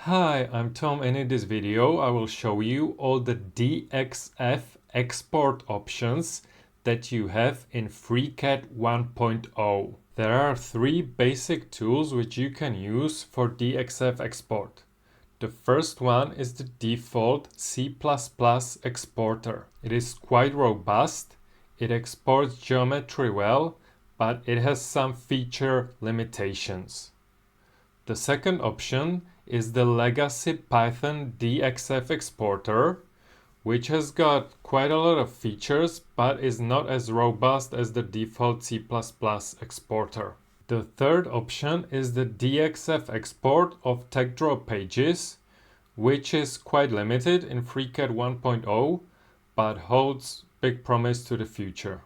Hi, I'm Tom, and in this video I will show you all the DXF export options that you have in FreeCAD 1.0. There are three basic tools which you can use for DXF export. The first one is the default C++ exporter. It is quite robust, it exports geometry well, but it has some feature limitations. The second option is the legacy Python DXF exporter, which has got quite a lot of features but is not as robust as the default C++ exporter. The third option is the DXF export of tech draw pages, which is quite limited in FreeCAD 1.0 but holds big promise to the future.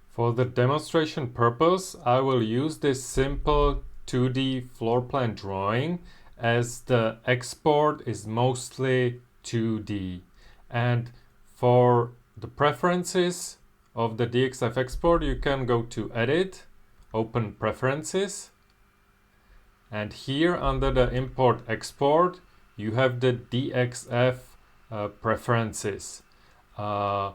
For the demonstration purpose, I will use this simple 2D floor plan drawing, as the export is mostly 2D. And for the preferences of the DXF export, you can go to Edit, open Preferences, and here under the Import Export you have the DXF preferences. I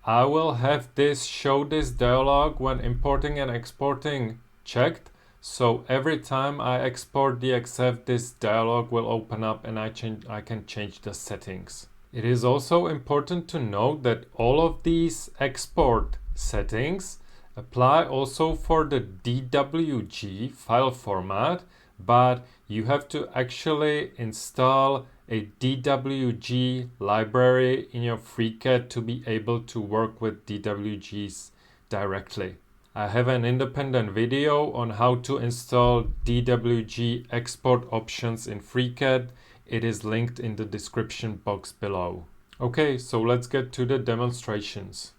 will have show this dialog when importing and exporting checked. So every time I export DXF, this dialog will open up and I can change the settings. It is also important to note that all of these export settings apply also for the DWG file format, but you have to actually install a DWG library in your FreeCAD to be able to work with DWGs directly. I have an independent video on how to install DWG export options in FreeCAD. It is linked in the description box below. Okay, so let's get to the demonstrations.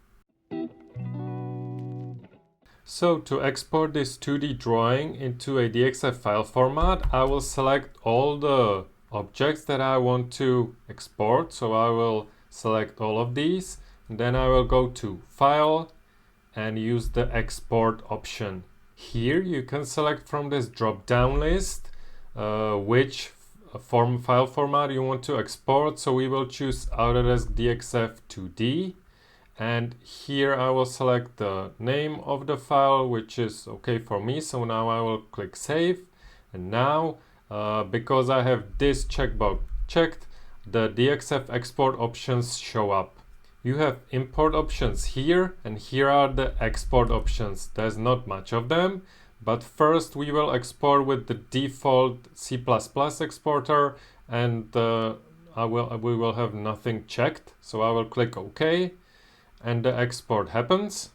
So to export this 2D drawing into a DXF file format, I will select all the objects that I want to export. So I will select all of these, and then I will go to File and use the Export option. Here you can select from this drop-down list which file format you want to export. So we will choose Autodesk DXF 2D. And here I will select the name of the file, which is okay for me. So now I will click Save. And now, because I have this checkbox checked, the DXF export options show up. You have import options here, and here are the export options. There's not much of them, but first we will export with the default C++ exporter, and we will have nothing checked. So I will click OK. And the export happens.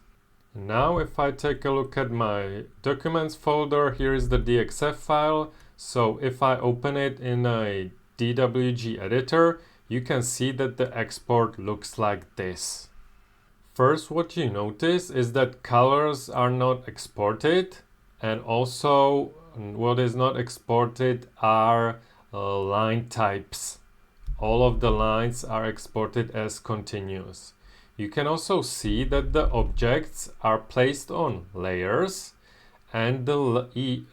Now if I take a look at my documents folder, here is the DXF file. So if I open it in a DWG editor, you can see that the export looks like this. First, what you notice is that colors are not exported, and also what is not exported are line types. All of the lines are exported as continuous. You can also see that the objects are placed on layers, and the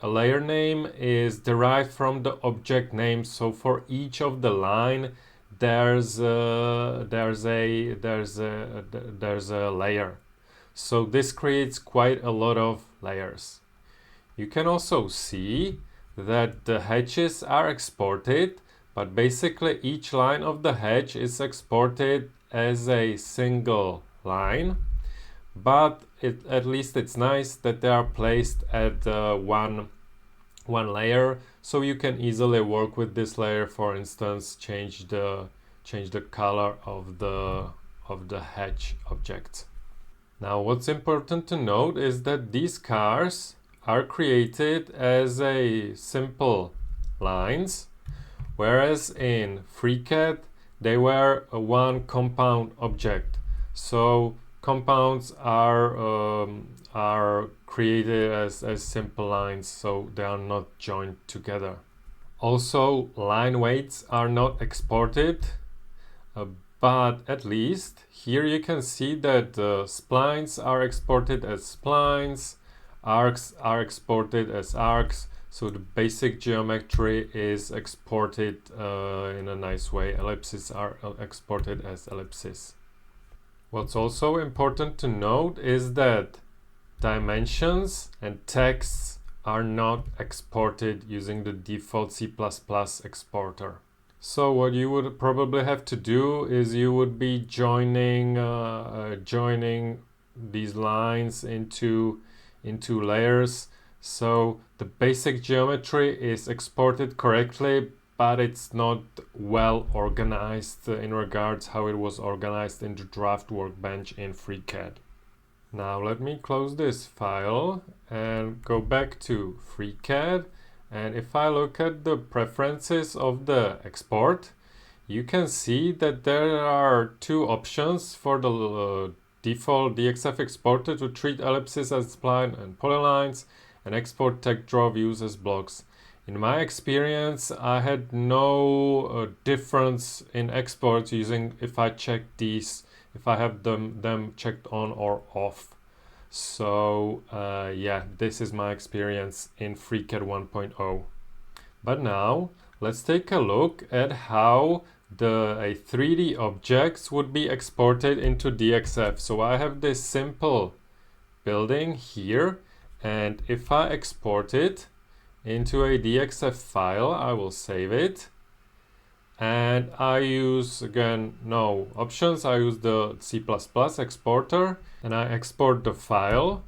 layer name is derived from the object name. So for each of the line, there's a layer. So this creates quite a lot of layers. You can also see that the hatches are exported, but basically each line of the hatch is exported as a single line, but at least it's nice that they are placed at one layer, so you can easily work with this layer. For instance, change the color of the hatch object. Now what's important to note is that these cars are created as a simple lines, whereas in FreeCAD they were one compound object. So compounds are created as simple lines, so they are not joined together. Also, line weights are not exported, but at least here you can see that the splines are exported as splines, arcs are exported as arcs. So the basic geometry is exported in a nice way. Ellipses are exported as ellipses. What's also important to note is that dimensions and texts are not exported using the default C++ exporter. So what you would probably have to do is you would be joining these lines into layers. So the basic geometry is exported correctly, but it's not well organized in regards how it was organized in the draft workbench in FreeCAD. Now let me close this file and go back to FreeCAD. And if I look at the preferences of the export, you can see that there are two options for the default DXF exporter to treat ellipses as spline and polylines and export text draw views as blocks. In my experience, I had no difference in exports using if I check these, if I have them checked on or off. So yeah, this is my experience in FreeCAD 1.0. But now let's take a look at how a 3D objects would be exported into DXF. So I have this simple building here, and if I export it into a DXF file, I will save it. And I use, again, no options. I use the C++ exporter and I export the file.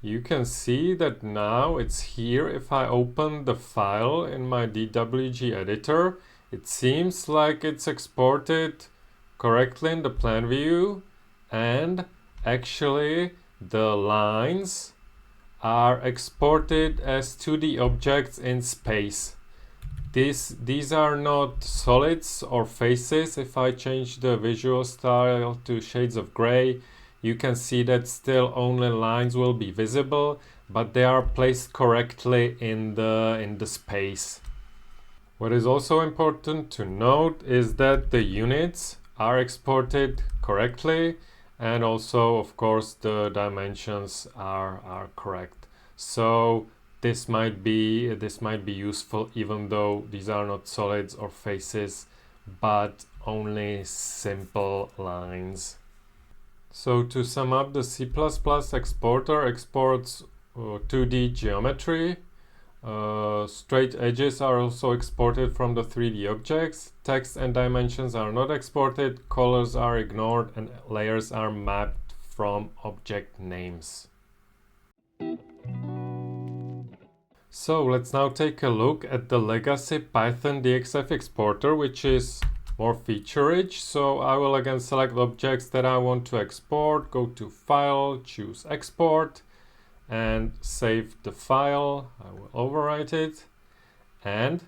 You can see that now it's here. If I open the file in my DWG editor, it seems like it's exported correctly in the plan view, and actually the lines are exported as 2D objects in space. These are not solids or faces. If I change the visual style to shades of gray, you can see that still only lines will be visible, but they are placed correctly in the space. What is also important to note is that the units are exported correctly, and also of course the dimensions are correct. So this might be useful even though these are not solids or faces, but only simple lines. So to sum up, the C++ exporter exports 2D geometry. Straight edges are also exported from the 3D objects. Text and dimensions are not exported. Colors are ignored and layers are mapped from object names. So let's now take a look at the legacy Python DXF exporter, which is more feature-rich. So I will again select objects that I want to export, go to File, choose Export, and save the file. I will overwrite it. And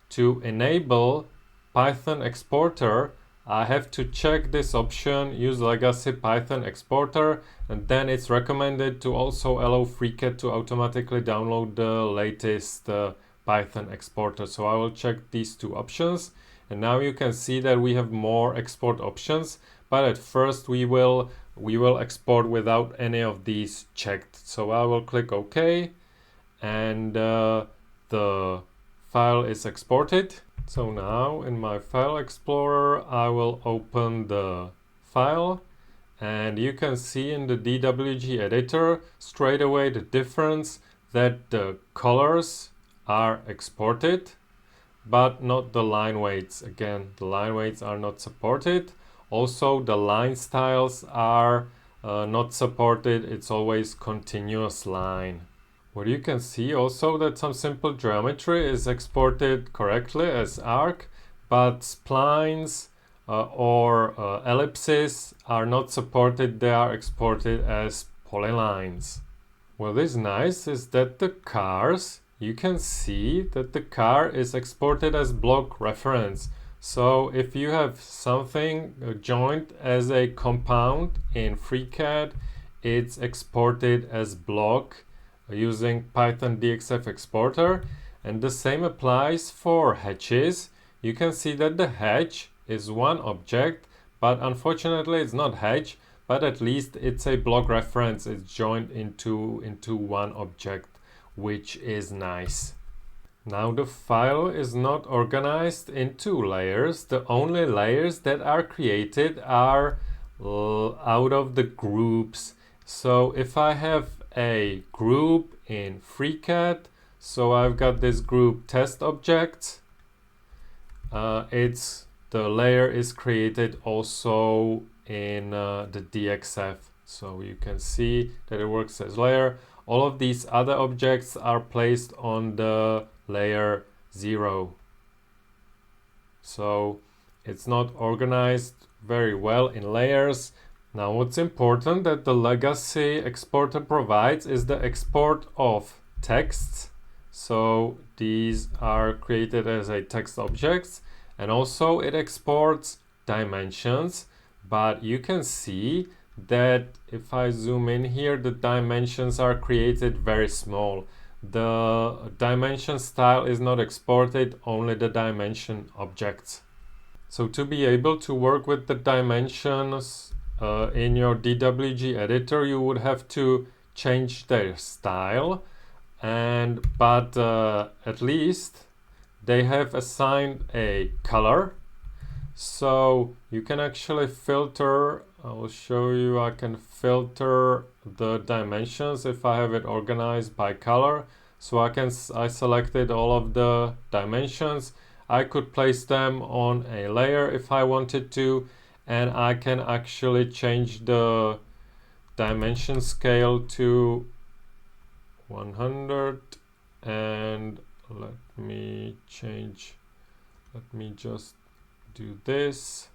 to enable Python exporter, I have to check this option, use legacy Python exporter, and then it's recommended to also allow FreeCAD to automatically download the latest Python exporter. So I will check these two options, and now you can see that we have more export options, but at first we will export without any of these checked. So I will click OK, and the file is exported. So now in my file explorer, I will open the file, and you can see in the DWG editor straight away the difference that the colors are exported, but not the line weights. Again, the line weights are not supported. Also, the line styles are not supported. It's always continuous line. What you can see also that some simple geometry is exported correctly as arc, but splines or ellipses are not supported. They are exported as polylines. What is nice is that the cars, you can see that the car is exported as block reference. So if you have something joined as a compound in FreeCAD, it's exported as block using Python DXF exporter, and the same applies for hatches. You can see that the hatch is one object, but unfortunately it's not hatch, but at least it's a block reference. It's joined into one object. which is nice. Now the file is not organized in two layers. The only layers that are created are out of the groups. So if I have a group in FreeCAD, so I've got this group test objects. The layer is created also in the DXF. So you can see that it works as layer. All of these other objects are placed on the layer 0. So it's not organized very well in layers. Now what's important that the legacy exporter provides is the export of texts. So these are created as a text objects, and also it exports dimensions, but you can see that if I zoom in here, the dimensions are created very small. The dimension style is not exported, only the dimension objects. So to be able to work with the dimensions in your DWG editor, you would have to change their style, but at least they have assigned a color. So you can actually filter. I will show you. I can filter the dimensions if I have it organized by color. So I selected all of the dimensions. I could place them on a layer if I wanted to, and I can actually change the dimension scale to 100, and let me just do this,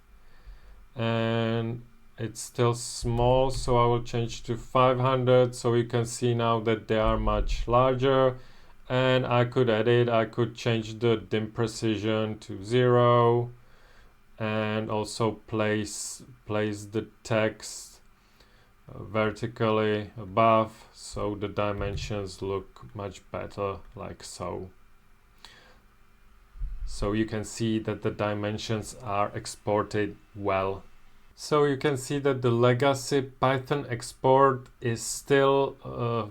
and it's still small, so I will change to 500. So you can see now that they are much larger, and I could change the dim precision to 0, and also place the text vertically above, so the dimensions look much better, like so. So you can see that the dimensions are exported well. So you can see that the legacy Python export is still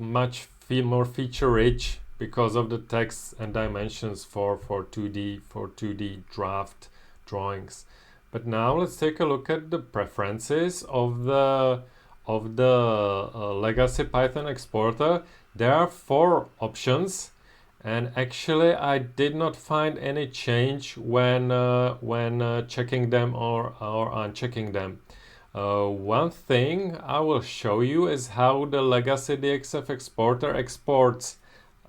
much more feature rich because of the text and dimensions for 2D draft drawings. But now let's take a look at the preferences of the legacy Python exporter. There are 4 options, and actually I did not find any change when checking them or unchecking them. One thing I will show you is how the legacy DXF exporter exports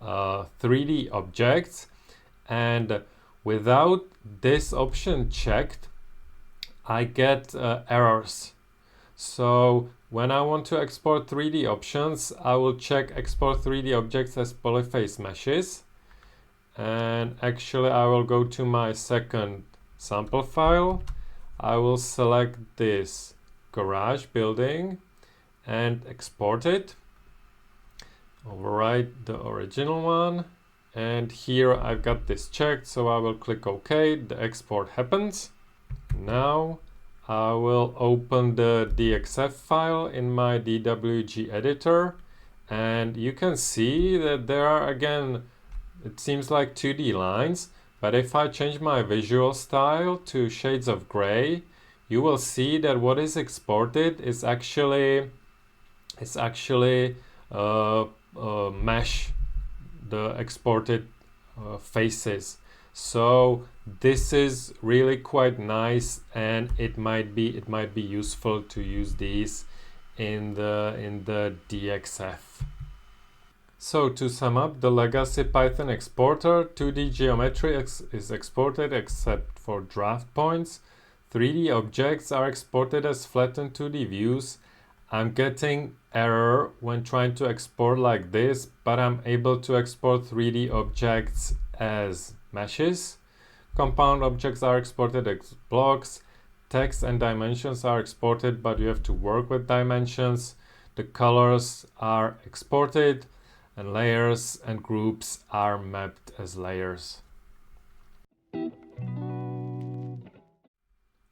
3D objects, and without this option checked, I get errors. So when I want to export 3D options, I will check export 3D objects as polyphase meshes, and actually I will go to my second sample file. I will select this garage building and export it, overwrite the original one, and here I've got this checked, so I will click OK. The export happens. Now I will open the DXF file in my DWG editor, and you can see that there are, again, it seems like 2D lines, but if I change my visual style to shades of gray, you will see that what is exported is actually mesh, the exported faces. So this is really quite nice, and it might be useful to use these in the DXF. So to sum up, the legacy Python exporter, 2D geometry is exported except for draft points. 3D objects are exported as flattened 2D views. I'm getting error when trying to export like this, but I'm able to export 3D objects as meshes. Compound objects are exported as blocks. Text and dimensions are exported, but you have to work with dimensions. The colors are exported, and layers and groups are mapped as layers.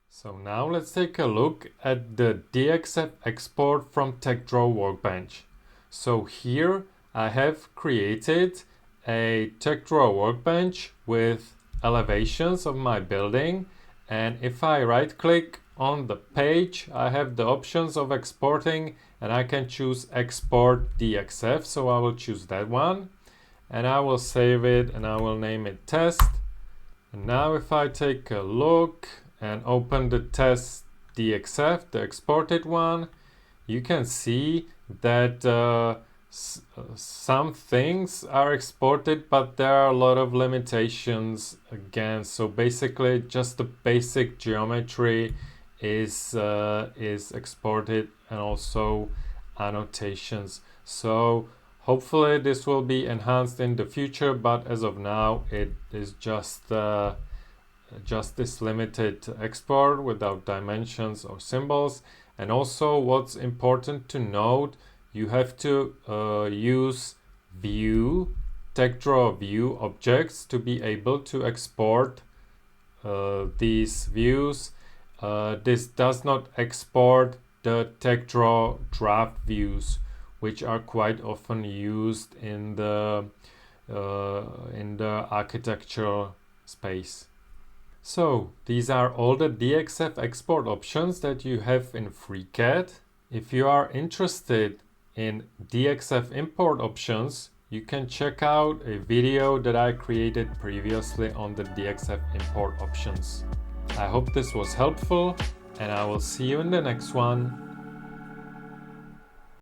So now let's take a look at the DXF export from TechDraw Workbench. So here I have created a TechDraw workbench with elevations of my building, and if I right click on the page, I have the options of exporting, and I can choose Export DXF, so I will choose that one, and I will save it and I will name it test. And now if I take a look and open the test DXF, the exported one, you can see that some things are exported, but there are a lot of limitations again. So basically just the basic geometry is exported, and also annotations. So hopefully this will be enhanced in the future, but as of now it is just this limited export without dimensions or symbols. And also what's important to note, you have to use TechDraw view objects to be able to export these views. This does not export the TechDraw draft views, which are quite often used in the architectural space. So these are all the DXF export options that you have in FreeCAD. If you are interested in DXF import options, you can check out a video that I created previously on the DXF import options. I hope this was helpful, and I will see you in the next one.